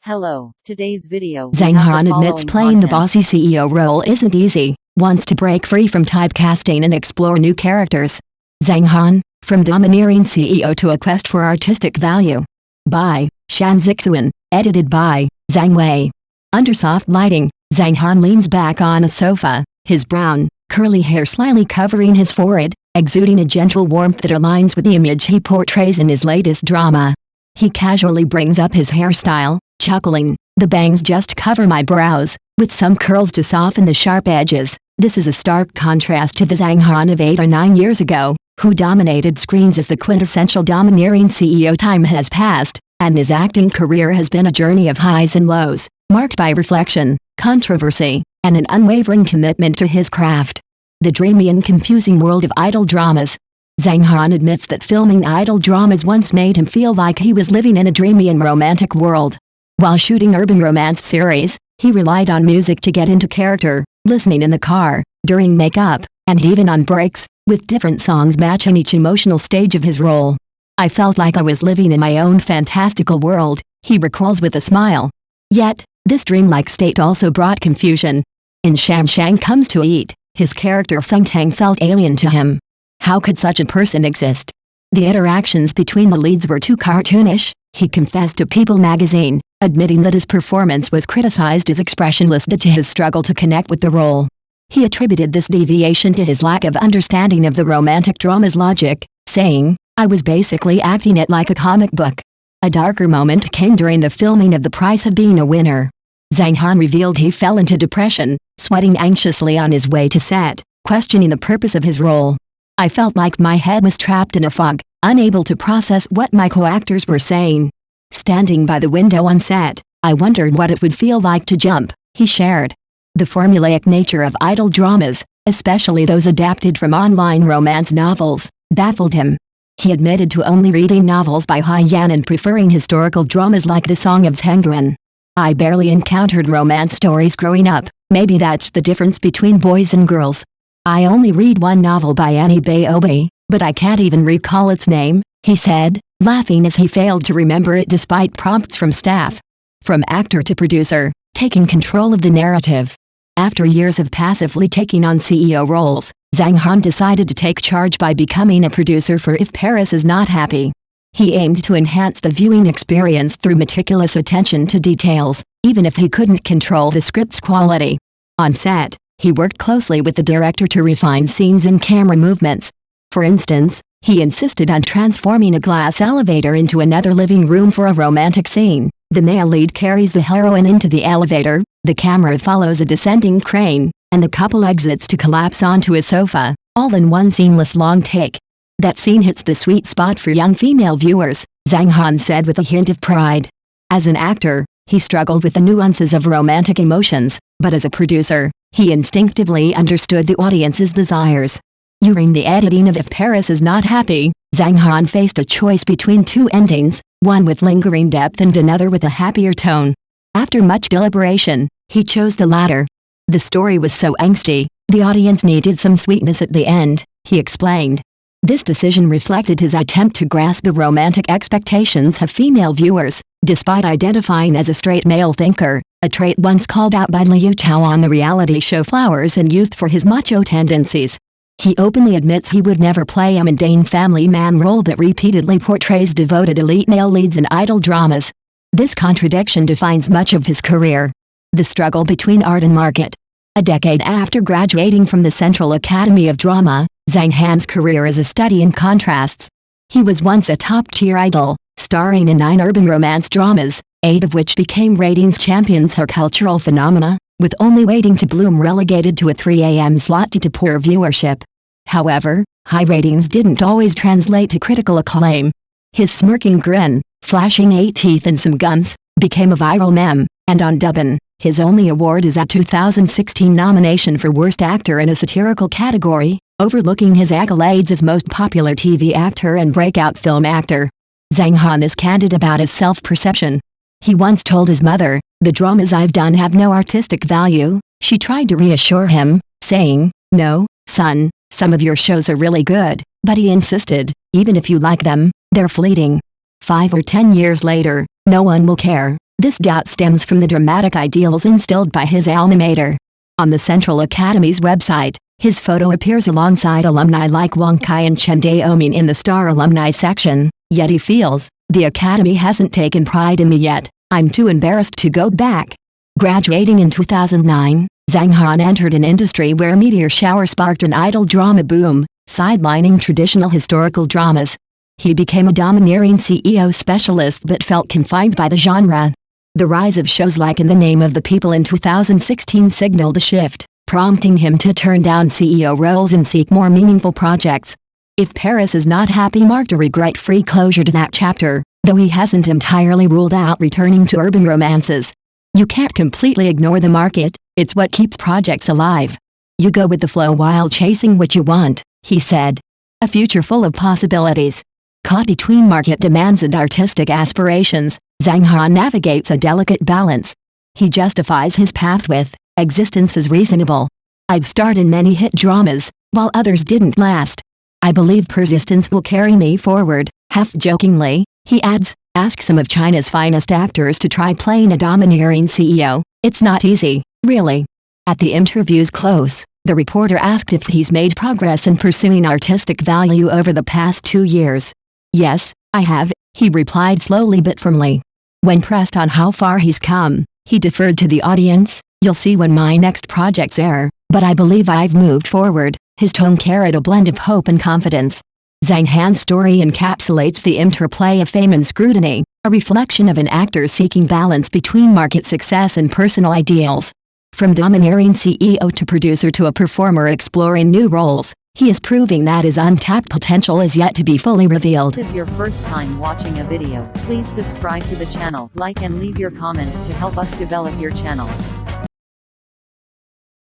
Hello, today's video we Zhang have Han the admits following playing the content. bossy CEO role isn't easy, wants to break free from typecasting and explore new characters. Zhang Han, from Domineering CEO to a quest for artistic value. By Shan Zixuan, edited by Zhang Wei. Under soft lighting, Zhang Han leans back on a sofa, his brown, curly hair slightly covering his forehead, exuding a gentle warmth that aligns with the image he portrays in his latest drama. He casually brings up his hairstyle, chuckling, "The bangs just cover my brows, with some curls to soften the sharp edges." This is a stark contrast to the Zhang Han of 8 or 9 years ago, who dominated screens as the quintessential domineering CEO. Time has passed, and his acting career has been a journey of highs and lows, marked by reflection, controversy, and an unwavering commitment to his craft. The dreamy and confusing world of idol dramas. Zhang Han admits that filming idol dramas once made him feel like he was living in a dreamy and romantic world. While shooting urban romance series, he relied on music to get into character, listening in the car, during makeup, and even on breaks, with different songs matching each emotional stage of his role. "I felt like I was living in my own fantastical world," he recalls with a smile. Yet, this dreamlike state also brought confusion. In Shan Comes to Eat, his character Feng Tang felt alien to him. How could such a person exist? The interactions between the leads were too cartoonish, he confessed to People magazine, admitting that his performance was criticized as expressionless due to his struggle to connect with the role. He attributed this deviation to his lack of understanding of the romantic drama's logic, saying, "I was basically acting it like a comic book." A darker moment came during the filming of The Price of Being a Winner. Zhang Han revealed he fell into depression, sweating anxiously on his way to set, questioning the purpose of his role. "I felt like my head was trapped in a fog, unable to process what my co-actors were saying. Standing by the window on set, I wondered what it would feel like to jump," he shared. The formulaic nature of idol dramas, especially those adapted from online romance novels, baffled him. He admitted to only reading novels by Yan and preferring historical dramas like The Song of Zixuan. "I barely encountered romance stories growing up, maybe that's the difference between boys and girls. I only read one novel by Annie Baobi, but I can't even recall its name," he said, laughing as he failed to remember it despite prompts from staff. From actor to producer, taking control of the narrative. After years of passively taking on CEO roles, Zhang Han decided to take charge by becoming a producer for If Paris Is Not Happy. He aimed to enhance the viewing experience through meticulous attention to details, even if he couldn't control the script's quality. On set, he worked closely with the director to refine scenes and camera movements. For instance, he insisted on transforming a glass elevator into another living room for a romantic scene. The male lead carries the heroine into the elevator, the camera follows a descending crane, and the couple exits to collapse onto a sofa, all in one seamless long take. "That scene hits the sweet spot for young female viewers," Zhang Han said with a hint of pride. As an actor, he struggled with the nuances of romantic emotions, but as a producer, he instinctively understood the audience's desires. During the editing of If Paris Is Not Happy, Zhang Han faced a choice between two endings, one with lingering depth and another with a happier tone. After much deliberation, he chose the latter. "The story was so angsty, the audience needed some sweetness at the end," he explained. This decision reflected his attempt to grasp the romantic expectations of female viewers, despite identifying as a straight male thinker, a trait once called out by Liu Tao on the reality show Flowers and Youth for his macho tendencies. He openly admits he would never play a mundane family man role that repeatedly portrays devoted elite male leads in idol dramas. This contradiction defines much of his career. The struggle between art and market. A decade after graduating from the Central Academy of Drama, Zhang Han's career is a study in contrasts. He was once a top-tier idol, starring in 9 urban romance dramas, 8 of which became ratings champions or cultural phenomena, with Only Waiting to Bloom relegated to a 3 a.m. slot due to poor viewership. However, high ratings didn't always translate to critical acclaim. His smirking grin, flashing 8 teeth and some gums, became a viral meme, and on Dubbin, his only award is a 2016 nomination for Worst Actor in a Satirical category, overlooking his accolades as Most Popular TV Actor and Breakout Film Actor. Zhang Han is candid about his self-perception. He once told his mother, "The dramas I've done have no artistic value." She tried to reassure him, saying, "No, son, some of your shows are really good," but he insisted, "Even if you like them, they're fleeting. 5 or 10 years later, no one will care." This doubt stems from the dramatic ideals instilled by his alma mater. On the Central Academy's website, his photo appears alongside alumni like Wang Kai and Chen Daomin in the Star Alumni section, yet he feels, "The Academy hasn't taken pride in me yet, I'm too embarrassed to go back." Graduating in 2009, Zhang Han entered an industry where Meteor Shower sparked an idol drama boom, sidelining traditional historical dramas. He became a domineering CEO specialist but felt confined by the genre. The rise of shows like In the Name of the People in 2016 signaled a shift, prompting him to turn down CEO roles and seek more meaningful projects. If Paris is not happy marked a regret-free closure to that chapter, though he hasn't entirely ruled out returning to urban romances. You can't completely ignore the market, it's what keeps projects alive. You go with the flow while chasing what you want, he said. A future full of possibilities. Caught between market demands and artistic aspirations, Zhang Han navigates a delicate balance. He justifies his path with, "Existence is reasonable. I've starred in many hit dramas, while others didn't last. I believe persistence will carry me forward." Half-jokingly, he adds, "Ask some of China's finest actors to try playing a domineering CEO, it's not easy, really." At the interview's close, the reporter asked if he's made progress in pursuing artistic value over the past 2 years. "Yes, I have," he replied slowly but firmly. When pressed on how far he's come, he deferred to the audience, "You'll see when my next projects air, but I believe I've moved forward." His tone carried a blend of hope and confidence. Zhang Han's story encapsulates the interplay of fame and scrutiny, a reflection of an actor seeking balance between market success and personal ideals. From domineering CEO to producer to a performer exploring new roles, he is proving that his untapped potential is yet to be fully revealed. If this is your first time watching a video, please subscribe to the channel, like and leave your comments to help us develop your channel.